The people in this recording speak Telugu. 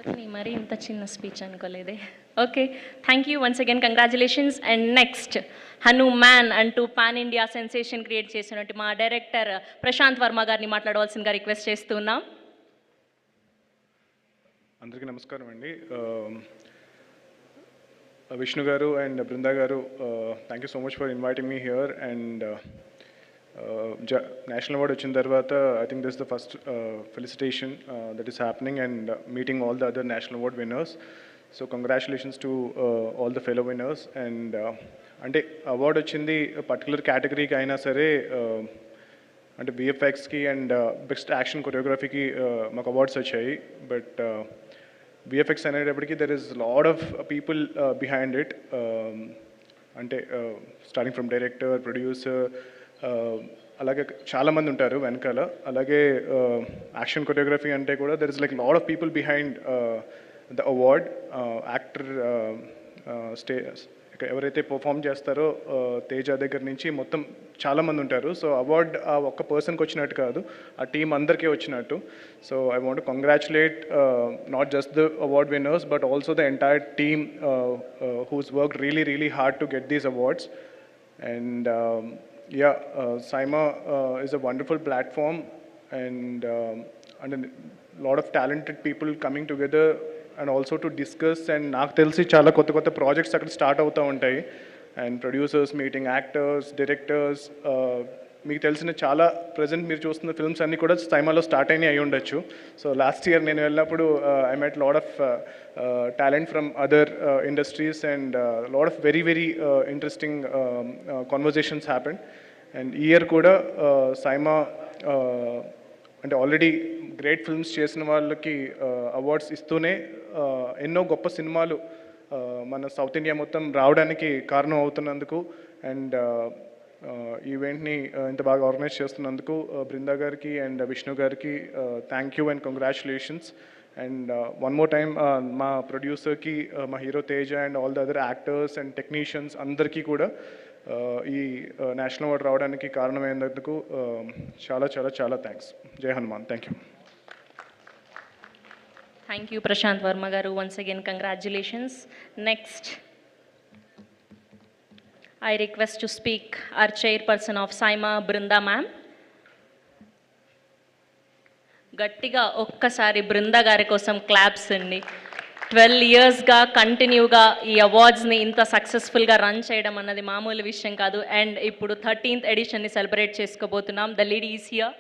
నీ మరి ఇంత చిన్న స్పీచ్ అనుకోలేదే. Okay, thank you once again, congratulations. And next Hanuman అంటూ పాన్ ఇండియా సెన్సేషన్ క్రియేట్ చేసినట్టు మా డైరెక్టర్ ప్రశాంత్ వర్మ గారిని మాట్లాడవలసిందిగా రిక్వెస్ట్ చేస్తున్నాం. అందరికీ నమస్కారం అండి. విష్ణు గారు అండ్ బృందా గారు, thank you so much for inviting me here. And national award వచ్చిన తర్వాత I think this the first felicitation that is happening and meeting all the other national award winners. So congratulations to all the fellow winners. And అంటే అవార్డు వచ్చింది పర్టికులర్ కేటగిరీకి అయినా సరే, అంటే విఎఫ్ఎక్స్కి అండ్ బెస్ట్ యాక్షన్ కొరియోగ్రఫీకి మాకు అవార్డ్స్ వచ్చాయి. బట్ విఎఫ్ఎక్స్ అనేటప్పటికీ there is lot of people behind it. అంటే స్టార్టింగ్ ఫ్రమ్ డైరెక్టర్, ప్రొడ్యూసర్, అలాగే చాలామంది ఉంటారు వెనకాల. అలాగే యాక్షన్ కొరియోగ్రఫీ అంటే కూడా there is like lot of people behind the award. Actor ఎవరైతే పర్ఫామ్ చేస్తారో తేజ దగ్గర నుంచి మొత్తం చాలామంది ఉంటారు. సో అవార్డ్ ఆ ఒక్క పర్సన్కి వచ్చినట్టు కాదు, ఆ టీం అందరికీ వచ్చినట్టు. So I want to congratulate not just the award winners but also the entire team who's work really hard to get these awards. And yeah, SIIMA is a wonderful platform and a lot of talented people coming together and also to discuss. And నాకు తెలిసి చాలా కొత్త ప్రాజెక్ట్స్ అక్కడ స్టార్ట్ అవుతూ ఉంటాయి. And producers meeting, actors, directors, మీకు తెలిసిన చాలా ప్రజెంట్ మీరు చూస్తున్న ఫిల్మ్స్ అన్నీ కూడా SIIMAలో స్టార్ట్ అయినాయి అయి ఉండొచ్చు. సో లాస్ట్ ఇయర్ నేను వెళ్ళినప్పుడు I met lot of talent from other industries and lot of very interesting conversations happened. And ఈ ఇయర్ కూడా SIIMA అంటే ఆల్రెడీ గ్రేట్ ఫిల్మ్స్ చేసిన వాళ్ళకి అవార్డ్స్ ఇస్తూనే ఎన్నో గొప్ప సినిమాలు మన సౌత్ ఇండియా మొత్తం రావడానికి కారణం అవుతున్నందుకు అండ్ ఈవెంట్ని ఇంత బాగా ఆర్గనైజ్ చేస్తున్నందుకు బృందా గారికి అండ్ విష్ణు గారికి thank you and congratulations. And one more time మా ప్రొడ్యూసర్కి, మా hero Teja and all the other actors and technicians అందరికీ కూడా ఈ నేషనల్ అవార్డు రావడానికి కారణమైనందుకు చాలా thanks. Jai Hanuman. Thank you. Thank you Prashanth Varma garu. Once again congratulations. Next I request to speak our chairperson of SIIMA, Brunda ma'am. గట్టిగా ఒక్కసారి బృందా గారి కోసం క్లాప్స్ అండి. 12 ఇయర్స్గా కంటిన్యూగా ఈ అవార్డ్స్ని ఇంత సక్సెస్ఫుల్గా రన్ చేయడం అన్నది మామూలు విషయం కాదు. అండ్ ఇప్పుడు 13th ఎడిషన్ని సెలబ్రేట్ చేసుకోబోతున్నాం. The lady is here.